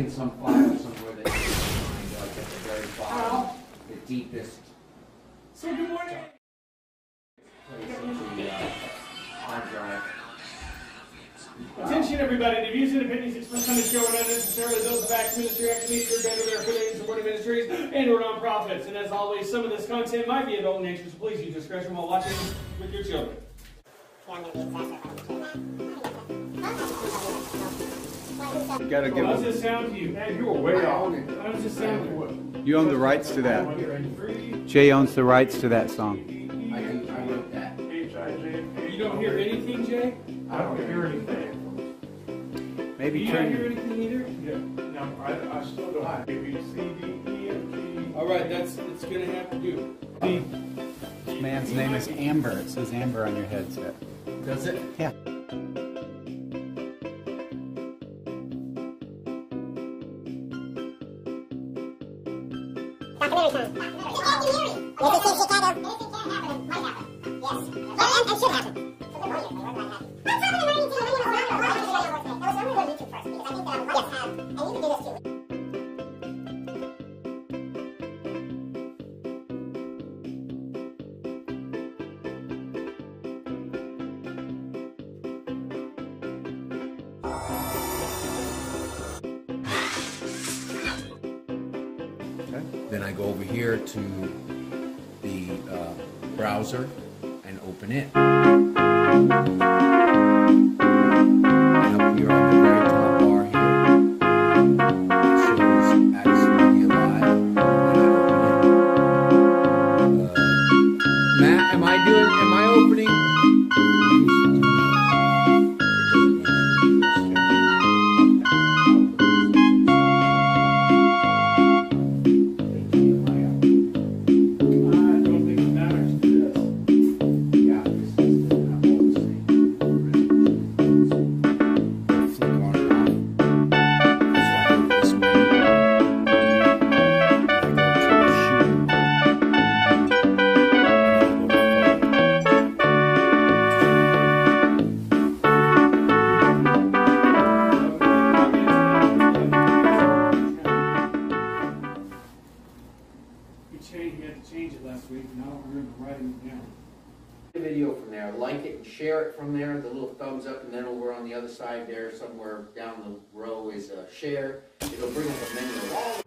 in some file somewhere that you can find, like at the very bottom, the deepest. So good morning. Place into the hard drive. Attention everybody, the views and opinions expressed on this show are not necessarily those of Acts Ministry, Acts Media Group, and their affiliates, supporting ministries, and or nonprofits. And as always, some of this content might be adult in nature, so please use discretion while watching with your children. You gotta give How does them. this sound to you? Man, you were way off. How does this sound to you? You own the rights to that. 3, Jay owns the rights to that song. I wrote that. H-I-J-A. You don't hear anything, Jay? I don't hear anything. Maybe You don't hear turn. anything either? Yeah, no, I still don't. A, B, C, D, E, F, G. All right, that's going to have to do. This man's name is Amber. It says Amber on your headset. Does it? Yeah. Documentary time. Documentary. This is in Chicago. This can happen. Might happen. Yes. And should happen. So good morning. What's happening in the morning? I'm going to YouTube first because I think that I might have. And you can do this too. Then I go over here to the browser and open it. And up here on the very top bar here, it shows Acts Media Live. And I open it. Matt, am I opening? I don't think it matters to this. Yeah, this is not all the same. Flick on and off. So I go this way. I go to the shoe. And I go to You had to change it last week, and I don't remember writing it down. the video from there. Like it and share it from there. The little thumbs up, and then over on the other side there, somewhere down the row is share. It'll bring up a menu of all.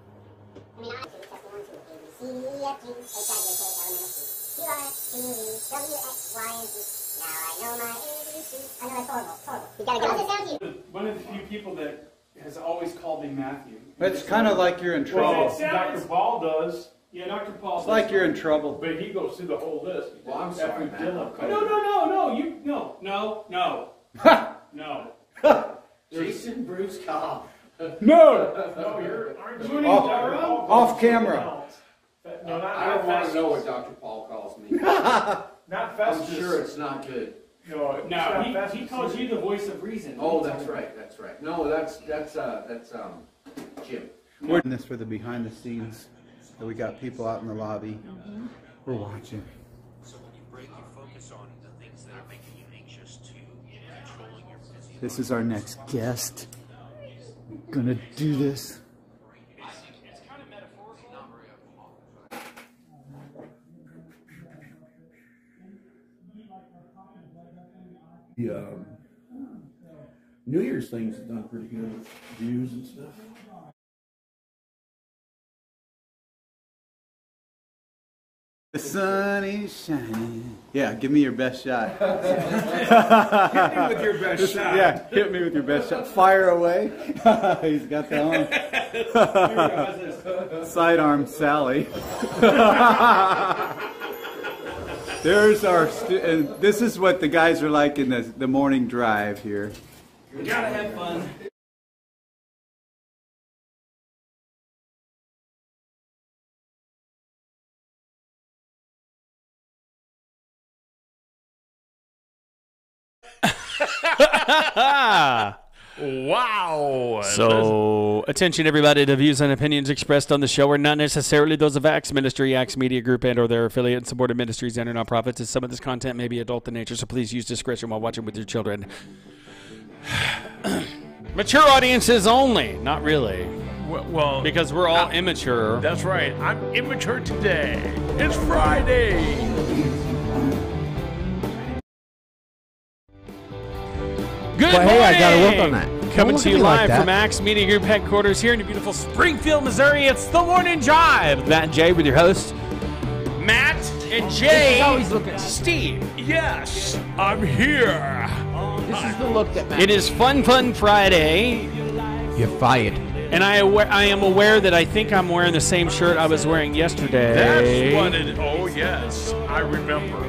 I mean, I actually testing 1, 2, A, B, C, D, F, G, H, I, J, K, L, M, N, O, P, Q, R, S, T, U, V, W, X, Y, and Z. Now I know my ABCs. I know that's horrible. Horrible. You gotta get it sound to you. One of the few people that has always called me Matthew. It's kind of like you're in Well, trouble. sounds- Dr. Paul does, Yeah, Dr. Paul. It's like you're in trouble. but he goes through the whole list. Well, I'm sorry, Every Matt. Dylan I'm No. Jason Bruce Cobb. No! No, aren't you? Off- Dr. Paul calls off something camera. else. No, not I don't want to Festus. know what Dr. Paul calls me. Not I'm Festus. sure it's not good. No, it's No, not he Festus. calls you the voice of reason. Oh, that's right. No, that's Jim. We're doing this for the behind the scenes. So we got people out in the lobby. We're watching. So when you break your focus on the things that are making you anxious to controlling your busy This is our next guest. Gonna do this. The New Year's things have done pretty good with views and stuff. The sun is shining. Yeah, give me your best shot. Hit me with your best shot. Yeah, hit me with your best shot. Fire away. He's got the on. Sidearm Sally. There's our, and this is what the guys are like in the morning drive here. We gotta have fun. Wow. So, attention everybody, the views and opinions expressed on the show are not necessarily those of Acts Ministry, Acts Media Group, and or their affiliate and supported ministries and or nonprofits, as some of this content may be adult in nature, so please use discretion while watching with your children. Mature audiences only. Not really. Well, because we're all immature. that's right. I'm immature today. It's Friday. Good Well, morning. hey, I gotta work on that. Coming Don't to look you at me like live that. from Axe Media Group headquarters here in beautiful Springfield, Missouri. It's the Morning Drive. Matt and Jay with your hosts, Matt and Jay. Steve. Yes, I'm here. This is the look that It is Fun Friday, You're fired. and I am aware that I think I'm wearing the same shirt I was wearing yesterday. That's what it. Oh yes, I remember.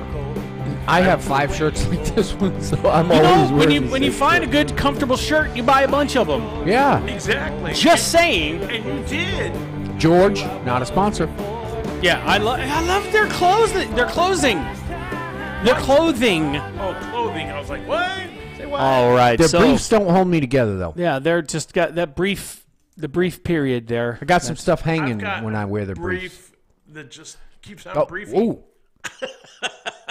I have 5 shirts like this one, so I'm You always know, wearing when you find a good, comfortable shirt, you buy a bunch of them. Yeah. Exactly. Just saying. And you did. George, not a sponsor. Yeah, I love their clothes. Their clothing. Their clothing. Oh, clothing. I was like, what? Say what? All right. Their so, briefs don't hold me together, though. yeah, they're just got that brief, the brief period there. I got some stuff I've hanging got when I wear the briefs. brief that just keeps on Oh, briefing. ooh.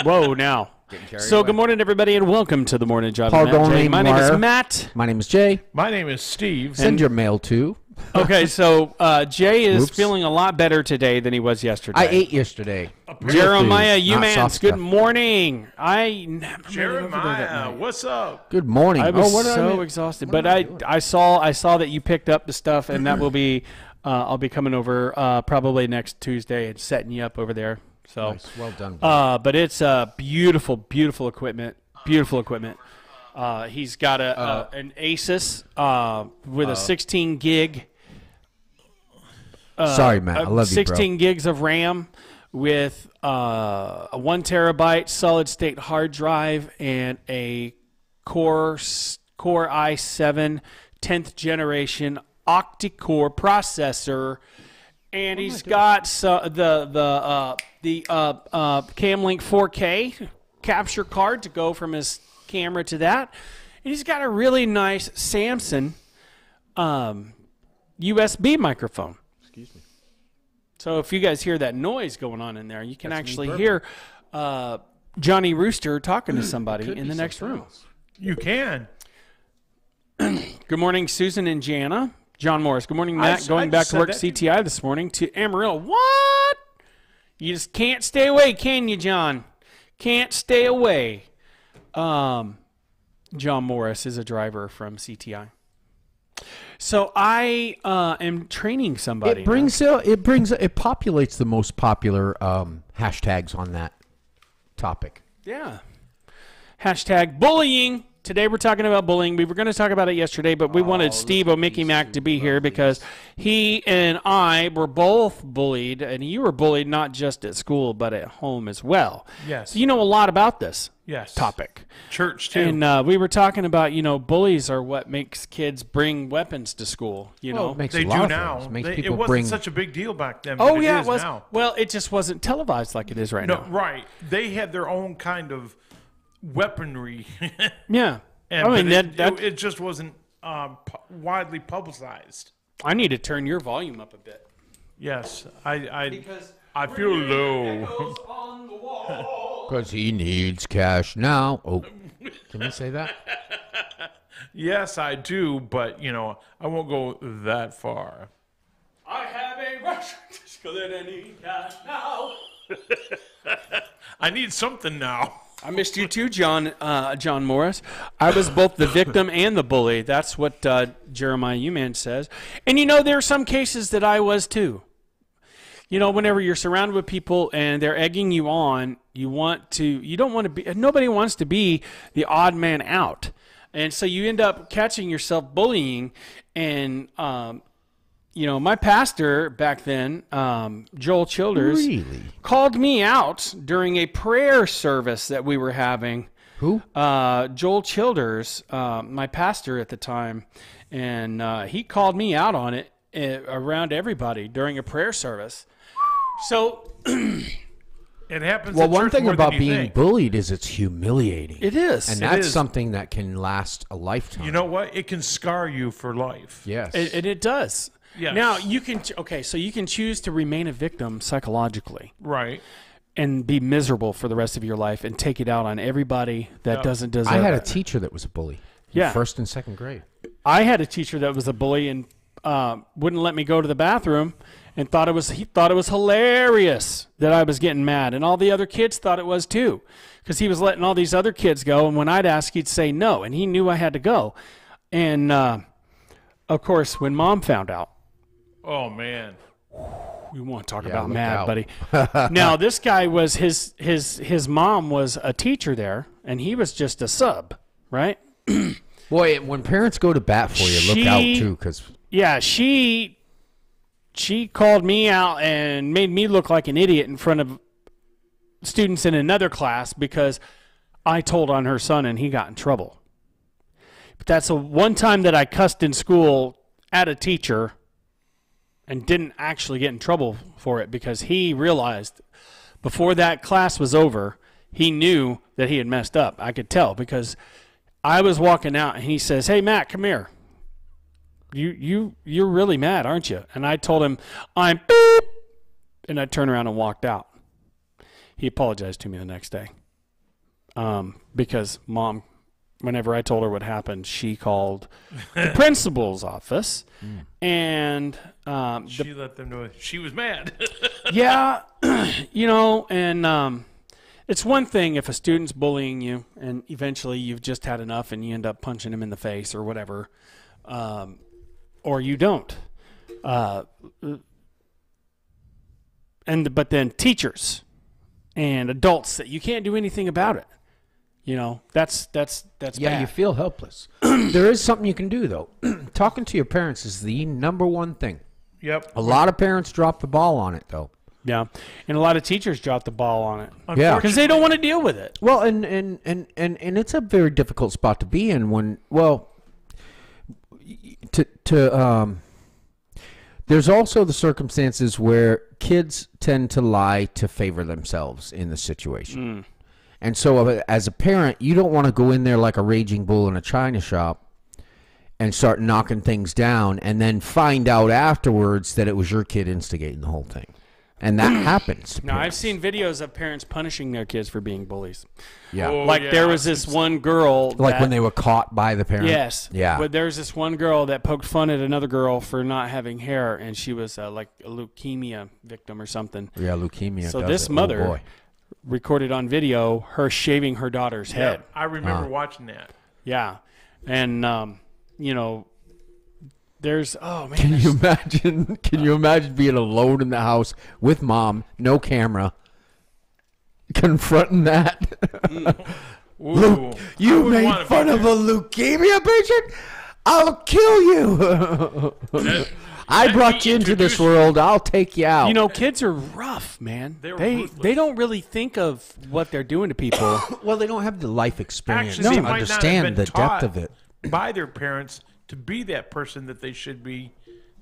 Whoa, now. So good morning, everybody, and welcome to the Morning Drive. Paul with Matt and Jay. Golding, My name is Meyer. Matt. My name is Jay. My name is Steve. Send your mail to. Okay, so Jay is Whoops. feeling a lot better today than he was yesterday. I ate yesterday. Jeremiah Real food, not Umans, soft good stuff. morning. I never made it over there that Jeremiah, night. what's up? Good morning. I was what did I so miss? exhausted, What but am I doing? I saw that you picked up the stuff, and that will be I'll be coming over probably next Tuesday and setting you up over there. So, Nice. Well done. bro. but it's beautiful, beautiful equipment. Beautiful equipment. He's got an Asus with a 16 gig. Sorry, Matt. I love you, bro. 16 gigs of RAM with a 1 terabyte solid state hard drive and a Core i7 10th generation octa-core processor. And he's got the Camlink 4K capture card to go from his camera to that. And he's got a really nice Samsung USB microphone. Excuse me. So if you guys hear that noise going on in there, you can actually hear Johnny Rooster talking to somebody in the next room. You can. Good morning, Susan and Jana. John Morris. Good morning, Matt. I Going just back to said work that. CTI this morning to Amarillo. What? You just can't stay away, can you, John? Can't stay away. John Morris is a driver from CTI. So I am training somebody. It populates the most popular hashtags on that topic. Yeah. Hashtag bullying. Today we're talking about bullying. We were going to talk about it yesterday, but we wanted Steve O'Mickey Mac to be here because he and I were both bullied, and you were bullied not just at school but at home as well. Yes. So you know a lot about this Yes. topic. Church, too. And we were talking about, bullies are what makes kids bring weapons to school, you know. Well, it makes They a lot do of now. things. Makes It people wasn't bring. such a big deal back then. Oh, but yeah, is it was. now. Well, it just wasn't televised like it is right No, now. right. They had their own kind of weaponry. Yeah. And I mean, but it just wasn't widely publicized. I need to turn your volume up a bit. Yes, I feel low. Because he needs cash now. Oh, can we say that? Yes, I do, but I won't go that far. I have a rush that I need now. I need something now. I missed you too, John Morris. I was both the victim and the bully. That's what Jeremiah Umans says. And there are some cases that I was too. Whenever you're surrounded with people and they're egging you on, nobody wants to be the odd man out. And so you end up catching yourself bullying. And, my pastor back then, Joel Childers, called me out during a prayer service that we were having. Who? Joel Childers, my pastor at the time. And he called me out on it around everybody during a prayer service. So it happens. Well, at one church thing more about than you being think. bullied is it's humiliating. It is. And It that's is. something that can last a lifetime. You know what? It can scar you for life. Yes. It does. Yes. Now, you can choose to remain a victim psychologically Right. and be miserable for the rest of your life and take it out on everybody that doesn't deserve I had a it. teacher that was a bully. Yeah. First and second grade. I had a teacher that was a bully, and wouldn't let me go to the bathroom, and he thought it was hilarious that I was getting mad, and all the other kids thought it was too, because he was letting all these other kids go, and when I'd ask, he'd say no, and he knew I had to go. And of course, when Mom found out, Oh man. we want to talk Yeah, about look mad, out. buddy. Now this guy was his mom was a teacher there, and he was just a sub, right? Boy, when parents go to bat for you, look out too, because Yeah, she called me out and made me look like an idiot in front of students in another class because I told on her son and he got in trouble. But that's the one time that I cussed in school at a teacher and didn't actually get in trouble for it, because he realized before that class was over, he knew that he had messed up. I could tell, because I was walking out and he says, "Hey Matt, come here. You're really mad, aren't you?" And I told him, "I'm beep," and I turned around and walked out. He apologized to me the next day, because Mom, whenever I told her what happened, she called the principal's office, and She let them know she was mad. yeah, and it's one thing if a student's bullying you, and eventually you've just had enough, and you end up punching him in the face or whatever. Or you don't. But then teachers and adults that you can't do anything about it. That's yeah, bad. you feel helpless. There is something you can do, though. Talking to your parents is the number one thing. Yep. A lot of parents drop the ball on it, though. Yeah, and a lot of teachers drop the ball on it. Yeah. Because they don't want to deal with it. Well, and it's a very difficult spot to be in when, there's also the circumstances where kids tend to lie to favor themselves in the situation. And so as a parent, you don't want to go in there like a raging bull in a china shop and start knocking things down and then find out afterwards that it was your kid instigating the whole thing. And that happens. to Now, I've parents. seen videos of parents punishing their kids for being bullies. Yeah. Oh, Like yeah. there was this one girl Like that- when they were caught by the parent. Yes. Yeah. But there's this one girl that poked fun at another girl for not having hair, and she was like a leukemia victim or something. Yeah, leukemia. So does this it. Oh, mother boy. recorded on video her shaving her daughter's head. Yep, I remember watching that. Yeah. And, there's, oh man. Can you imagine? Can you imagine being alone in the house with mom, no camera, confronting that? Ooh, You I would made want fun of a leukemia patient? I'll kill you. I brought you into this world. I'll take you out. Kids are rough, man. They're They ruthless. don't really think of what they're doing to people. Well, they don't have the life experience Actually, they to might not have understand been the depth taught of it. by their parents to be that person that they should be.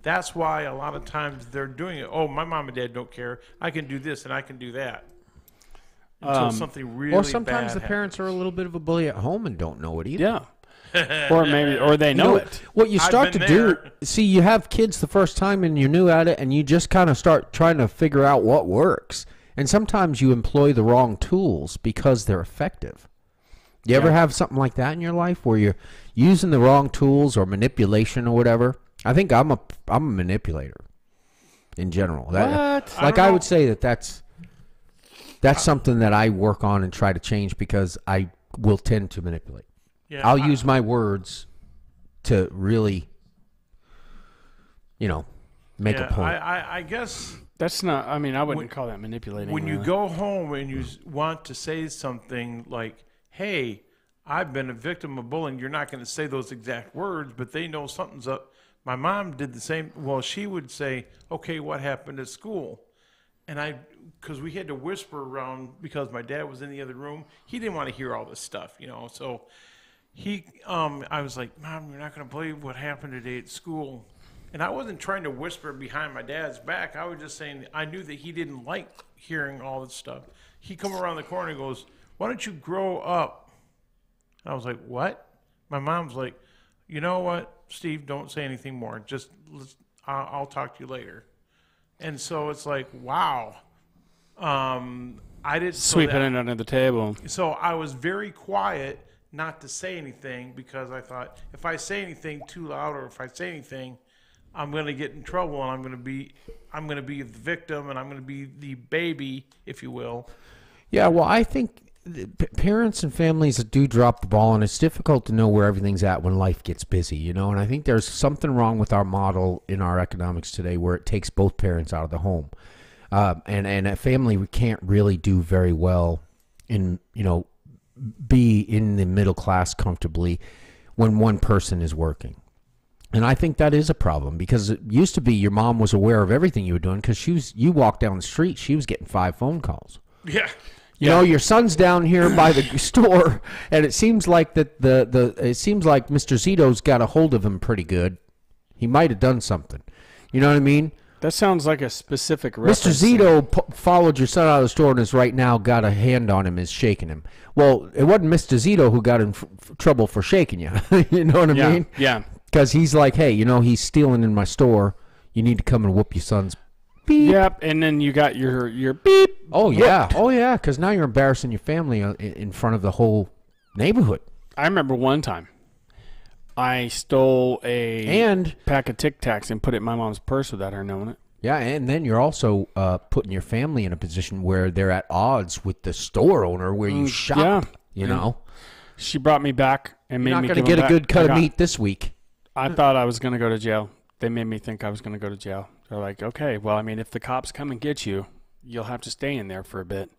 That's why a lot of times they're doing it. Oh, my mom and dad don't care. I can do this and I can do that. Until something really Or sometimes bad the parents are a little bit of a bully at home and don't know it either. Yeah. Or they know it. What you I've start to been do, there. see, you have kids the first time and you're new at it, and you just kind of start trying to figure out what works. And sometimes you employ the wrong tools because they're effective. You ever have something like that in your life where you're using the wrong tools or manipulation or whatever? I think I'm a manipulator in general. That, What? like I would say that's something that I work on and try to change because I will tend to manipulate. Yeah, I'll use my words to really, make a point. I guess That's not, I mean, I wouldn't call that manipulating. when you really. go home and you want to say something like, hey, I've been a victim of bullying, you're not going to say those exact words, but they know something's up. My mom did the same. Well, she would say, okay, what happened at school? And because we had to whisper around because my dad was in the other room. He didn't want to hear all this stuff, So I was like, Mom, you're not going to believe what happened today at school. And I wasn't trying to whisper behind my dad's back. I was just saying I knew that he didn't like hearing all this stuff. He come around the corner and goes, why don't you grow up? I was like, what? My mom's like, you know what, Steve, don't say anything more. Just I'll talk to you later. And so it's like, wow. I didn't Sweeping it under the table. So I was very quiet not to say anything because I thought if I say anything too loud or if I say anything, I'm going to get in trouble, and I'm going to be the victim, and I'm going to be the baby, if you will. Yeah, well, I think parents and families that do drop the ball, and it's difficult to know where everything's at when life gets busy, you know. And I think there's something wrong with our model in our economics today, where it takes both parents out of the home, and a family we can't really do very well in, you know, be in the middle class comfortably when one person is working. And I think that is a problem, because it used to be your mom was aware of everything you were doing, because you walked down the street, she was getting 5 phone calls. Yeah. You know, your son's down here by the store, and it seems like that it seems like Mr. Zito's got a hold of him pretty good. He might have done something. You know what I mean? That sounds like a specific reference. Mr. Zito followed your son out of the store and is right now got a hand on him, is shaking him. Well, it wasn't Mr. Zito who got in trouble for shaking you. You know what I mean? Yeah. Because he's like, hey, you know, he's stealing in my store. You need to come and whoop your son's beep. Yep, and then you got your beep. Oh, yeah. Oh, yeah, because now you're embarrassing your family in front of the whole neighborhood. I remember one time I stole a pack of Tic Tacs and put it in my mom's purse without her knowing it. Yeah, and then you're also putting your family in a position where they're at odds with the store owner where you shop, yeah. You know. She brought me back and made You're me not going to get a good cut of meat this week. I thought I was going to go to jail. They made me think I was going to go to jail. They're like, okay, well, I mean, if the cops come and get you, you'll have to stay in there for a bit.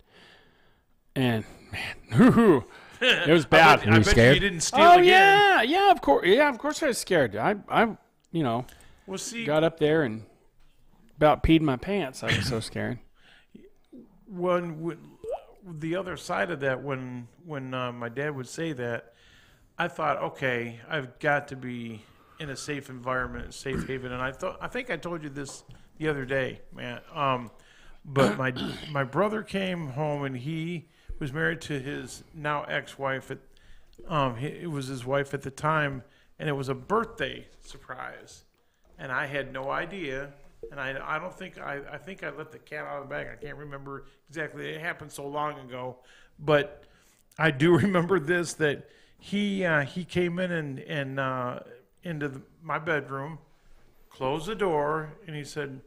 And, man, it was bad. I bet you didn't steal again. Yeah, of course. Yeah, of course I was scared. I you know, got up there and about peed my pants. I was so scared. When the other side of that, when my dad would say that, I thought, okay, I've got to be in a safe environment, safe haven. And I think I told you this the other day, man. But my brother came home, and he was married to his now ex-wife. It was his wife at the time, and it was a birthday surprise, and I had no idea. And I don't think I think I let the cat out of the bag. I can't remember exactly. It happened so long ago, but I do remember this, that he came in and into my bedroom, closed the door, and he said,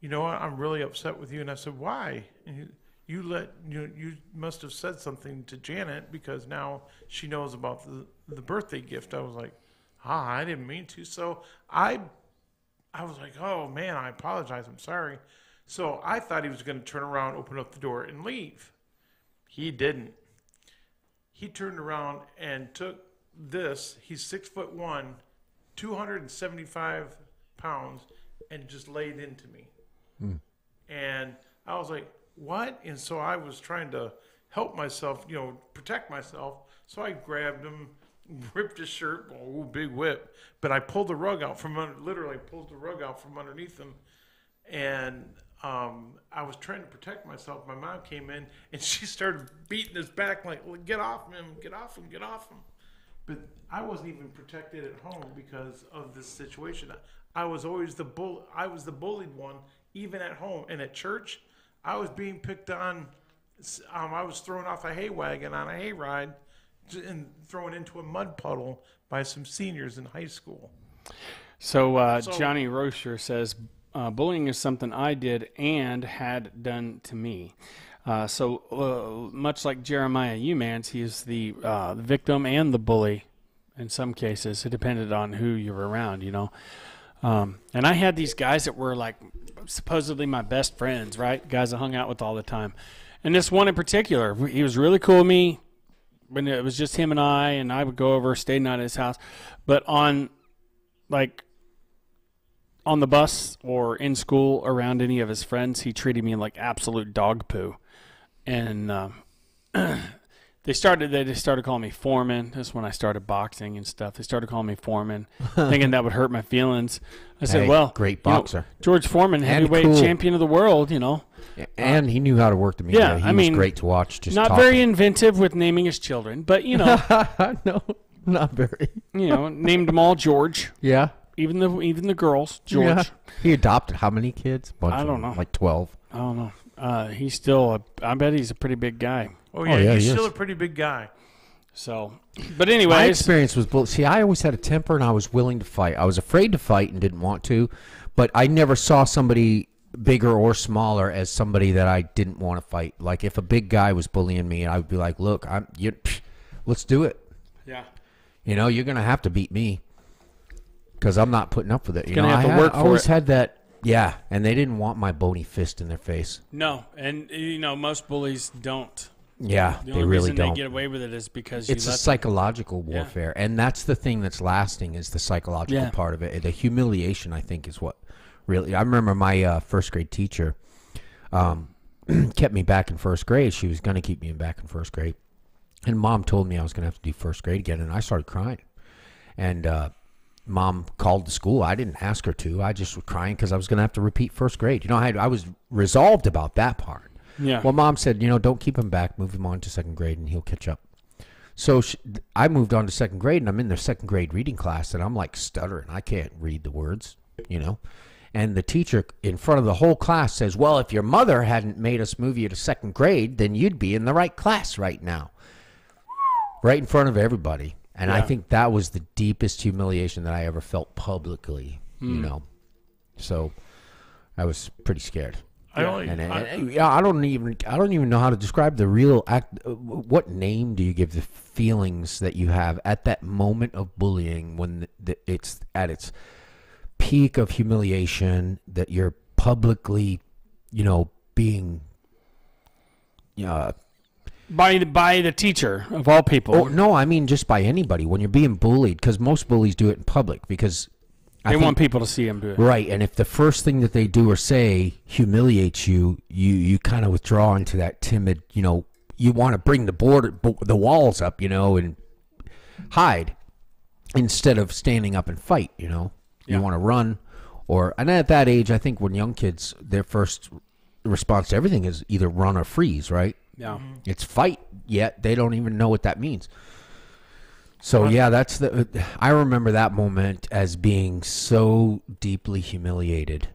"You know what? I'm really upset with you." And I said, "Why?" And you must have said something to Janet, because now she knows about the birthday gift. I was like, I didn't mean to. So I was like, oh man, I apologize. I'm sorry. So I thought he was going to turn around, open up the door, and leave. He didn't. He turned around and took this. He's 6'1", 275 pounds, and just laid into me. And I was like, what? And so I was trying to help myself, protect myself. So I grabbed him, ripped his shirt, big whip. But I pulled the rug out from under, literally pulled the rug out from underneath him. And I was trying to protect myself. My mom came in, and she started beating his back like, get off him, get off him, get off him. But I wasn't even protected at home because of this situation. I was always the bullied one, even at home. And at church, I was being picked on. I was thrown off a hay wagon on a hayride and thrown into a mud puddle by some seniors in high school. So Johnny Rocher says, bullying is something I did and had done to me. So much like Jeremiah Umans, he is the victim and the bully in some cases. It depended on who you were around, And I had these guys that were like supposedly my best friends, right? Guys I hung out with all the time. And this one in particular, he was really cool with me when it was just him and I would go over, stay night at his house. But on the bus or in school around any of his friends, he treated me like absolute dog poo. And they started calling me Foreman. That's when I started boxing and stuff. They started calling me Foreman, thinking that would hurt my feelings. I said, well, great boxer. George Foreman, heavyweight champion of the world, And he knew how to work the media. Yeah, he was great to watch. Just not very inventive with naming his children, but, No, not very. Named them all George. Yeah. Even the girls, George. Yeah. He adopted how many kids? I don't know. Like 12. I don't know. He's still I bet he's a pretty big guy. Oh yeah, he's still a pretty big guy. So, but My anyways, experience was see, I always had a temper and I was willing to fight. I was afraid to fight and didn't want to, but I never saw somebody bigger or smaller as somebody that I didn't want to fight. Like if a big guy was bullying me, I would be like, "Look, let's do it." yeah, You know, you're gonna have to beat me because I'm not putting up with it. You Gonna know, have to work I for always it. had that. Yeah, and they didn't want my bony fist in their face. no, and most bullies don't. Yeah, The they only really reason don't. they get away with it is because It's you a let them. psychological warfare, and that's the thing that's lasting is the psychological Yeah. part of it. The humiliation, I think, is what really. I remember my first grade teacher kept me back in first grade. She was going to keep me back in first grade, and Mom told me I was going to have to do first grade again, and I started crying. And Mom called the school. I didn't ask her to. I just was crying because I was going to have to repeat first grade. You know, I was resolved about that part. Yeah. Well, Mom said, don't keep him back. Move him on to second grade, and he'll catch up. So I moved on to second grade, and I'm in their second grade reading class, and I'm like stuttering. I can't read the words, And the teacher in front of the whole class says, well, if your mother hadn't made us move you to second grade, then you'd be in the right class right now. Right in front of everybody. And I think that was the deepest humiliation that I ever felt publicly, So I was pretty scared. I don't even know how to describe the real act. What name do you give the feelings that you have at that moment of bullying when it's at its peak of humiliation, that you're publicly, being, by the teacher of all people. Oh no, I mean just by anybody when you're being bullied, because most bullies do it in public because they want people to see them do it. Right, and if the first thing that they do or say humiliates you, you kind of withdraw into that timid, you want to bring the walls up, and hide instead of standing up and fight, You want to run, and at that age, I think when young kids, their first response to everything is either run or freeze, right? Yeah. It's fight, yet they don't even know what that means. So yeah, I remember that moment as being so deeply humiliated,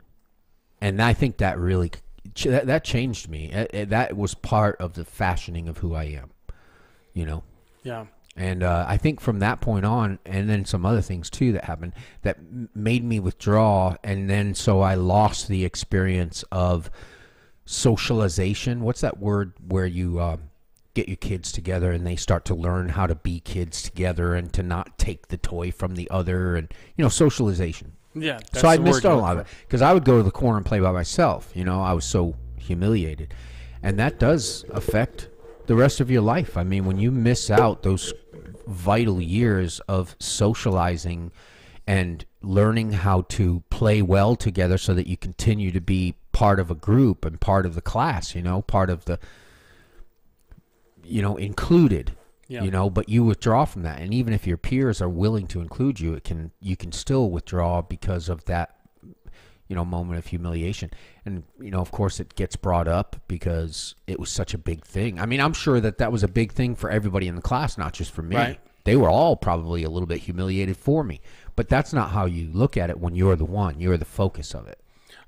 and I think that really that changed me. That was part of the fashioning of who I am, Yeah. And I think from that point on, and then some other things too that happened that made me withdraw, and then so I lost the experience of socialization. What's that word where you get your kids together and they start to learn how to be kids together and to not take the toy from the other, and socialization. Yeah. So I missed out on a lot of it because I would go to the corner and play by myself. I was so humiliated, and that does affect the rest of your life. I mean, when you miss out those vital years of socializing and learning how to play well together so that you continue to be part of a group and part of the class, part of the included, but you withdraw from that. And even if your peers are willing to include you, you can still withdraw because of that, moment of humiliation. And, of course it gets brought up because it was such a big thing. I mean, I'm sure that was a big thing for everybody in the class, not just for me. Right. They were all probably a little bit humiliated for me, but that's not how you look at it when you're the focus of it.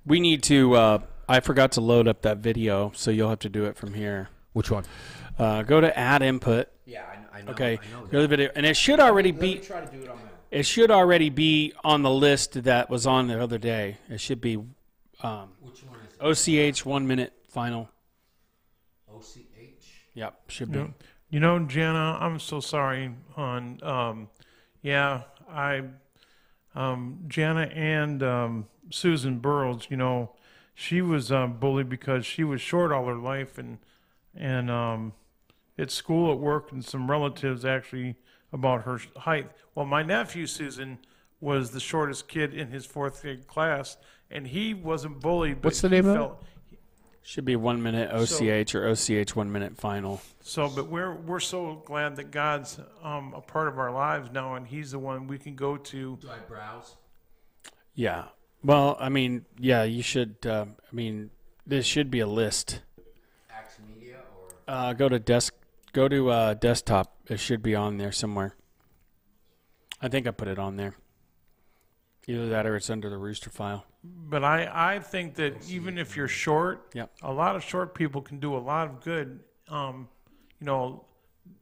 We need to, I forgot to load up that video, so you'll have to do it from here. Which one? Go to add input. Yeah, I know. Okay, I know go to the video, and it should already be. try to do it on that. It should already be on the list that was on the other day. It should be Which one is it? OCH 1 minute final. OCH? Yep, should be. Jana, I'm so sorry, hon. Jana and Susan Burrows, she was bullied because she was short all her life, and at school, at work, and some relatives actually about her height. Well, my nephew, Susan, was the shortest kid in his fourth grade class, and he wasn't bullied. But What's the name of it? Should be 1 minute OCH or OCH 1 minute final. So, but we're so glad that God's a part of our lives now, and He's the one we can go to. Do I browse? Yeah. Well, I mean, yeah, you should. This should be a list. Axe Media or Go to desktop. It should be on there somewhere. I think I put it on there. Either that or it's under the Rooster file. But I think that even if you're short, Yep. a lot of short people can do a lot of good.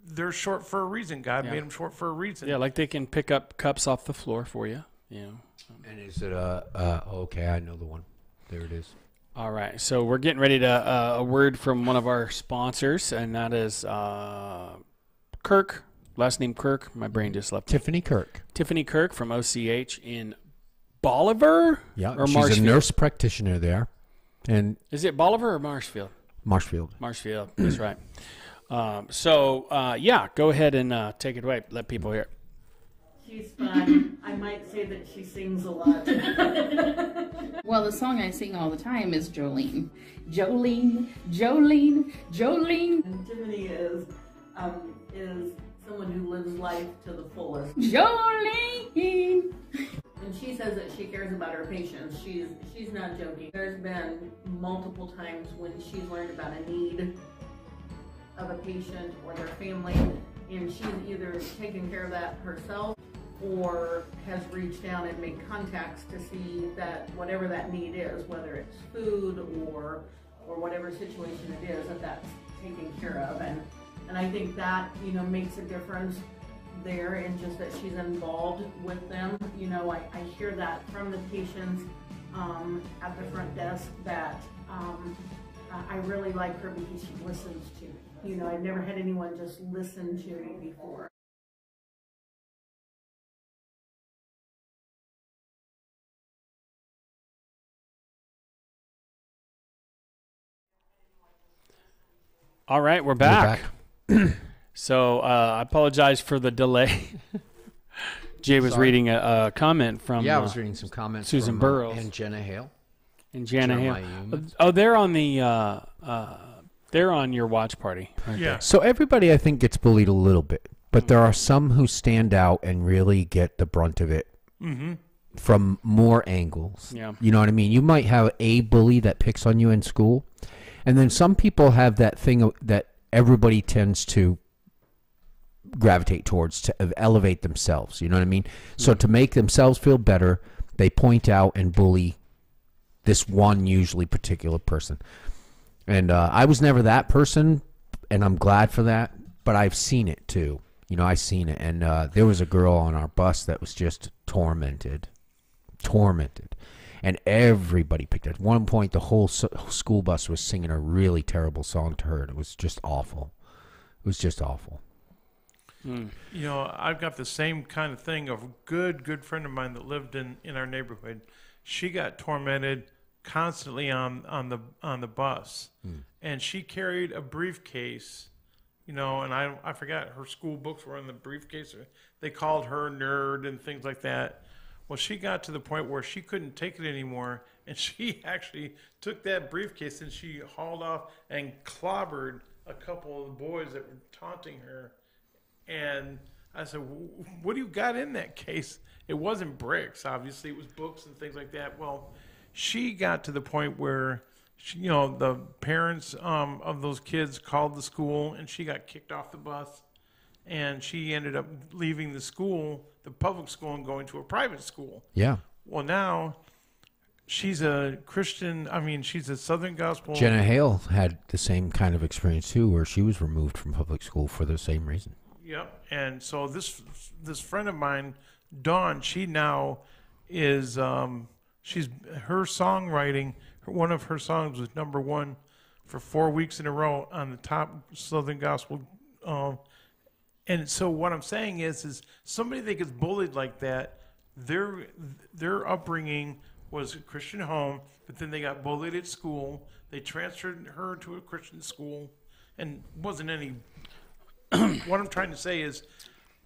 they're short for a reason. God Yeah. made them short for a reason. Yeah, like they can pick up cups off the floor for you. You know. And is it okay, I know the one. There it is. All right, so we're getting ready to a word from one of our sponsors, and that is Kirk. Last name Kirk. My brain just left. Tiffany Kirk. Tiffany Kirk from OCH in Bolivar. Yeah, or she's Marshfield? a nurse practitioner there. And Is it Bolivar or Marshfield? Marshfield. Marshfield. That's right. Yeah, go ahead and take it away. Let people hear it. She's fun. I might say that she sings a lot. Well, the song I sing all the time is Jolene. Jolene, Jolene, Jolene. And Tiffany is someone who lives life to the fullest. Jolene. When she says that she cares about her patients, she's not joking. There's been multiple times when she's learned about a need of a patient or their family, and she's either taken care of that herself or has reached down and made contacts to see that whatever that need is, whether it's food or whatever situation it is, that's taken care of. And I think that, makes a difference there, and just that she's involved with them. I hear that from the patients at the front desk that I really like her because she listens to me. I've never had anyone just listen to me before. All right, we're back. So I apologize for the delay. Jay was reading a comment from I was reading some comments Susan from Burrows and Jenna Hale. And Jenna Hale. Jeremiah Oh, they're on the they're on your watch party, aren't Yeah. they? So everybody, I think, gets bullied a little bit, but there are some who stand out and really get the brunt of it from more angles. Yeah. You know what I mean? You might have a bully that picks on you in school, and then some people have that thing that everybody tends to gravitate towards to elevate themselves. You know what I mean? So to make themselves feel better, they point out and bully this one usually particular person. And I was never that person, and I'm glad for that, but I've seen it too. I've seen it. And there was a girl on our bus that was just tormented. And everybody picked it. At one point, the whole school bus was singing a really terrible song to her, and it was just awful. It was just awful. I've got the same kind of thing of a good friend of mine that lived in our neighborhood. She got tormented constantly on the bus, and she carried a briefcase, and I forgot her school books were in the briefcase. They called her nerd and things like that. Well, she got to the point where she couldn't take it anymore, and she actually took that briefcase and she hauled off and clobbered a couple of the boys that were taunting her. And I said, what do you got in that case? It wasn't bricks, obviously. It was books and things like that. Well, she got to the point where, the parents of those kids called the school, and she got kicked off the bus. And she ended up leaving the school, the public school, and going to a private school. Yeah. Well, now she's a Christian. She's a Southern Gospel. Jenna Hale had the same kind of experience too, where she was removed from public school for the same reason. Yep. And so this friend of mine, Dawn, she now is she's her songwriting. One of her songs was #1 for 4 weeks in a row on the top Southern Gospel. And so what I'm saying is somebody that gets bullied like that, their upbringing was a Christian home, but then they got bullied at school. They transferred her to a Christian school, and wasn't any. What I'm trying to say is,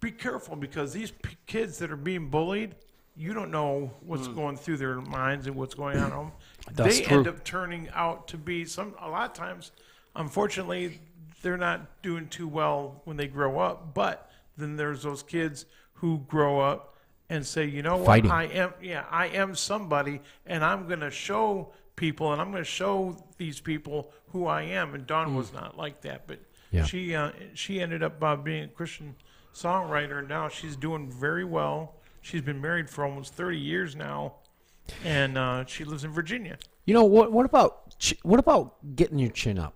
be careful, because these kids that are being bullied, you don't know what's going through their minds and what's going on at home. That's they true. end up turning out to be a lot of times, unfortunately, they're not doing too well when they grow up. But then there's those kids who grow up and say, you know what, Fighting. I am somebody, and I'm going to show people, and I'm going to show these people who I am. And Dawn was not like that, but Yeah. she ended up being a Christian songwriter, and now she's doing very well. She's been married for almost 30 years now, and she lives in Virginia. What about getting your chin up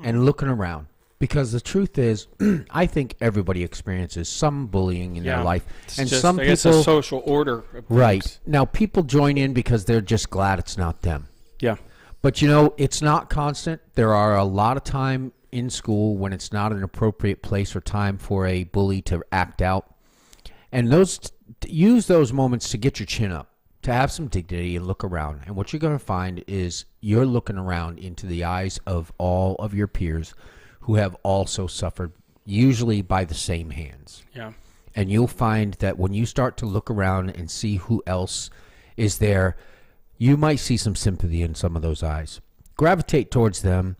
and looking around? Because the truth is, I think everybody experiences some bullying in their life, It's and just, some I people, guess, a social order. Of right things. now, people join in because they're just glad it's not them. Yeah. But you know, it's not constant. There are a lot of time in school when it's not an appropriate place or time for a bully to act out, and use those moments to get your chin up, to have some dignity and look around. And what you're going to find is you're looking around into the eyes of all of your peers who have also suffered, usually by the same hands. Yeah. And you'll find that when you start to look around and see who else is there, you might see some sympathy in some of those eyes. Gravitate towards them.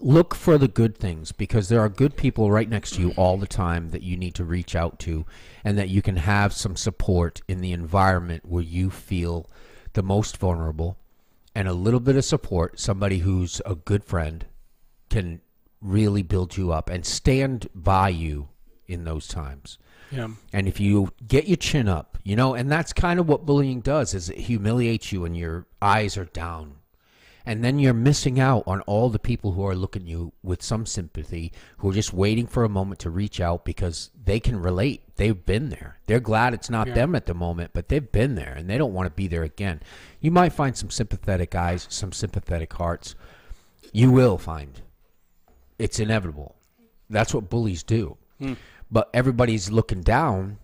Look for the good things, because there are good people right next to you all the time that you need to reach out to, and that you can have some support in the environment where you feel the most vulnerable. And a little bit of support, somebody who's a good friend, can really build you up and stand by you in those times. Yeah. And if you get your chin up, you know, and that's kind of what bullying does, is it humiliates you and your eyes are down. And then you're missing out on all the people who are looking at you with some sympathy, who are just waiting for a moment to reach out because they can relate. They've been there. They're glad it's not them at the moment, but they've been there and they don't want to be there again. You might find some sympathetic eyes, some sympathetic hearts. You will find. It's inevitable. That's what bullies do. But everybody's looking down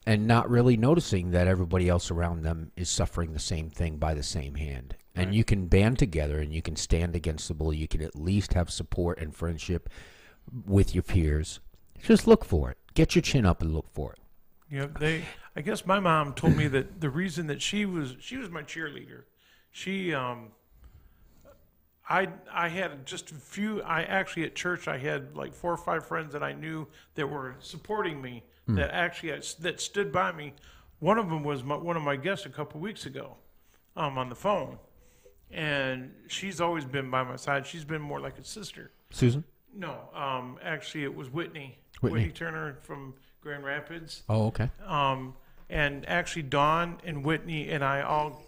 and not really noticing that everybody else around them is suffering the same thing by the same hand. And you can band together and you can stand against the bully. You can at least have support and friendship with your peers. Just look for it. Get your chin up and look for it. Yeah, I guess my mom told me that the reason that she was my cheerleader. She I had just a few. I actually at church I had like 4 or 5 friends that I knew that were supporting me. That actually that stood by me. One of them was one of my guests a couple weeks ago, on the phone, and she's always been by my side. She's been more like a sister. Susan? No, actually it was Whitney. Whitney. Whitney Turner from Grand Rapids. Oh, okay. And actually Dawn and Whitney and I all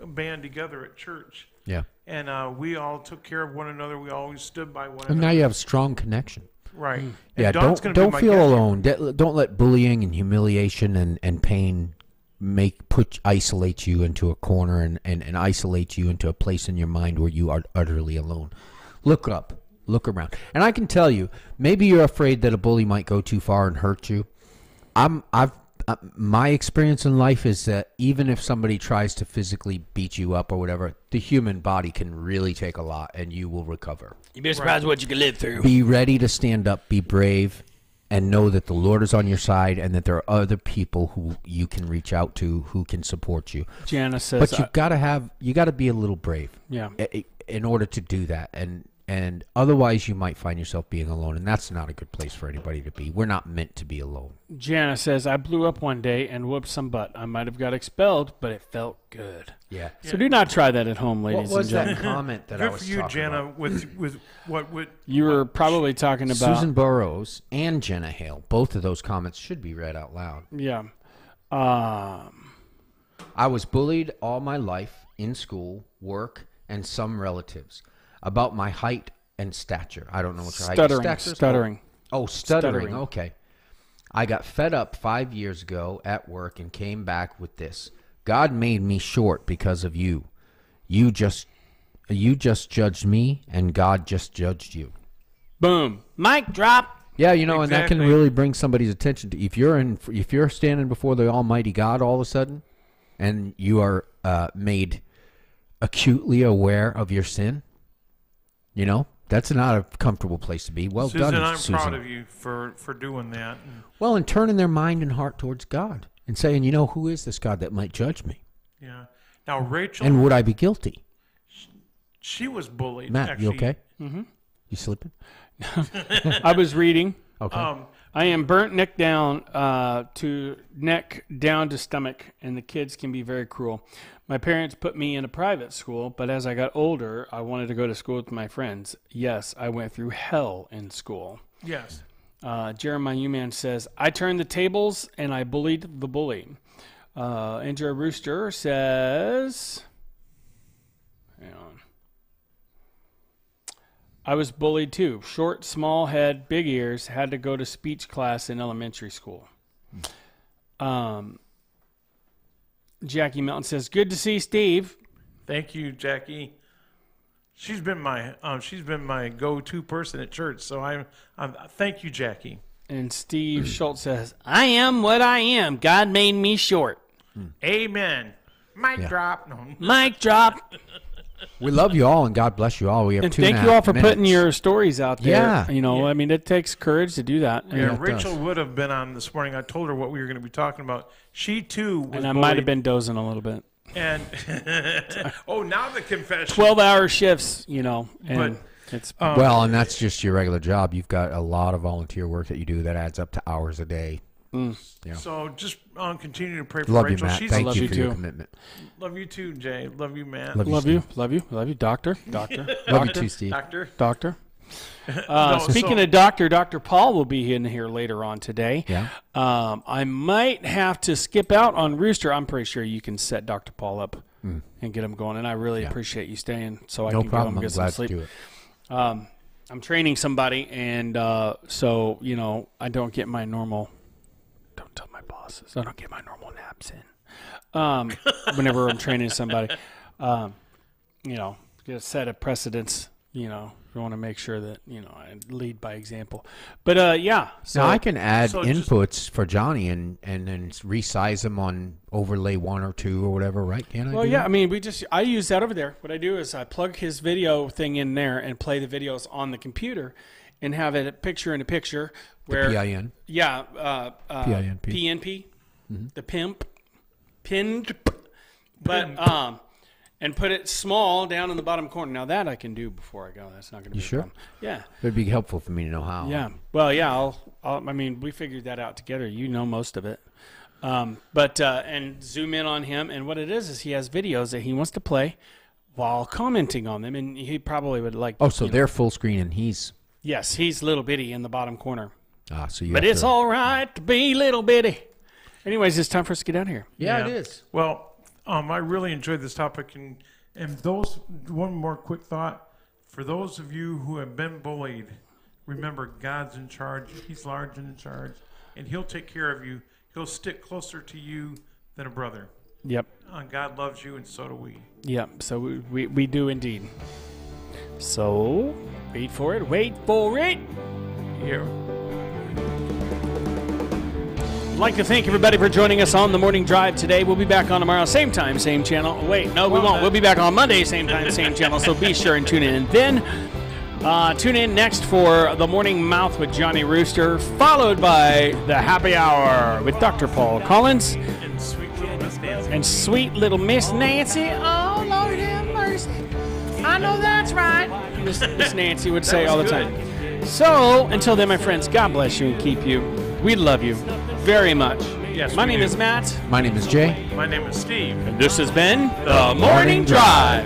band together at church. Yeah. And we all took care of one another. We always stood by one another. And now you have a strong connection. Right. And Yeah, Dawn's don't gonna be my feel guest. alone. Don't let bullying and humiliation and pain isolate you into a corner and isolate you into a place in your mind where you are utterly alone. Look up. Look around. And I can tell you, maybe you're afraid that a bully might go too far and hurt you. My experience in life is that even if somebody tries to physically beat you up or whatever, the human body can really take a lot and you will recover. You'd be surprised what you can live through. Be ready to stand up, be brave, and know that the Lord is on your side and that there are other people who you can reach out to who can support you. Jana says, but you got to be a little brave. Yeah. In order to do that, and otherwise you might find yourself being alone, and that's not a good place for anybody to be. We're not meant to be alone. Jana says, I blew up one day and whooped some butt. I might have got expelled, but it felt good. Yeah. So do not try that at home, ladies What was and that gentlemen. comment that Good I was for you, talking Jana. about? With what You were probably talking about Susan Burrows and Jenna Hale. Both of those comments should be read out loud. Yeah. I was bullied all my life in school, work, and some relatives about my height and stature. I don't know what your height and stature is. Stuttering. Oh, stuttering. Stuttering. Okay. I got fed up 5 years ago at work and came back with this. God made me short because of you. You just judged me, and God just judged you. Boom. Mic drop. Yeah, you know, and that can Exactly. really bring somebody's attention to if you're standing before the Almighty God all of a sudden, and you are made acutely aware of your sin. You know, that's not a comfortable place to be. Well Susan, done, I'm Susan. proud of you for doing that. Well, and turning their mind and heart towards God and saying, you know, who is this God that might judge me? Yeah. Now Rachel, And would I be guilty? she was bullied. Matt, actually. you okay? Mm-hmm. You sleeping? I was reading. Okay. I am burnt neck down to stomach, and the kids can be very cruel. My parents put me in a private school, but as I got older, I wanted to go to school with my friends. Yes, I went through hell in school. Yes. Jeremiah Uman says, I turned the tables and I bullied the bully. Andrew Rooster says, hang I was bullied too. Short, small head, big ears. Had to go to speech class in elementary school. Jackie Melton says, "Good to see Steve." Thank you, Jackie. She's been my go-to person at church. So I'm thank you, Jackie. And Steve Schultz says, "I am what I am. God made me short." Amen. Mic drop. No. Mic drop. We love you all, and God bless you all. We have And 2.5 thank you all for minutes. putting your stories out there. Yeah. You know, I mean, it takes courage to do that. Yeah, And, Rachel would have been on this morning. I told her what we were going to be talking about. She too was and I might have bullied. been dozing a little bit. And now the confession. 12-hour shifts, you know, and it's Well, and that's just your regular job. You've got a lot of volunteer work that you do that adds up to hours a day. Yeah. So just continue to pray for Love Rachel. you, Matt. She's Thank you for your commitment. Love you too, Jay. Love you, Matt. Love you, love you, doctor. Love you too, Steve. Doctor. Speaking of Dr. Paul will be in here later on today. Yeah. I might have to skip out on Rooster. I'm pretty sure you can set Dr. Paul up and get him going, and I really appreciate you staying so I No can problem. go and I'm get some glad sleep. to do it. I'm training somebody, and so, you know, I don't get my normal. Don't tell my bosses. I don't get my normal naps in. Whenever I'm training somebody, you know, get a set of precedents. You know, you want to make sure that, you know, I lead by example. But yeah, so Now I can add so inputs for Johnny and then resize them on overlay 1 or 2 or whatever, right? Can I? Well, do yeah, that? I mean, I use that over there. What I do is I plug his video thing in there and play the videos on the computer and have it a picture in a picture where PIN. Yeah, PINP. PNP, the pinned, but and put it small down in the bottom corner. Now that I can do before I go. That's not going to be You sure? a problem. Yeah. It'd be helpful for me to know how. Yeah. Well, yeah. I mean, we figured that out together. You know most of it. But and zoom in on him, and what it is he has videos that he wants to play while commenting on them, and he probably would like. Oh, so they're full screen and he's. Yes, he's little bitty in the bottom corner. So you. But have it's to- all right to be little bitty. Anyways, it's time for us to get out of here. Yeah, it is. Well, I really enjoyed this topic, and those one more quick thought for those of you who have been bullied. Remember, God's in charge. He's large and in charge, and He'll take care of you. He'll stick closer to you than a brother. Yep. God loves you, and so do we. Yep. So we do indeed. So wait for it. Wait for it. Here. I'd like to thank everybody for joining us on the Morning Drive today. We'll be back on tomorrow, same time, same channel. Wait, no, we won't. We'll be back on Monday, same time, same channel. So be sure and tune in. And then tune in next for the Morning Mouth with Johnny Rooster, followed by the Happy Hour with Dr. Paul Collins And sweet little Miss Nancy. and sweet little Miss Nancy. Oh, Lord have mercy. I know that's right. Miss Nancy would say all the time. So until then, my friends, God bless you and keep you. We love you very much. Yes, My we name do. is Matt. My name is Jay. My name is Steve. And this has been The Morning Drive.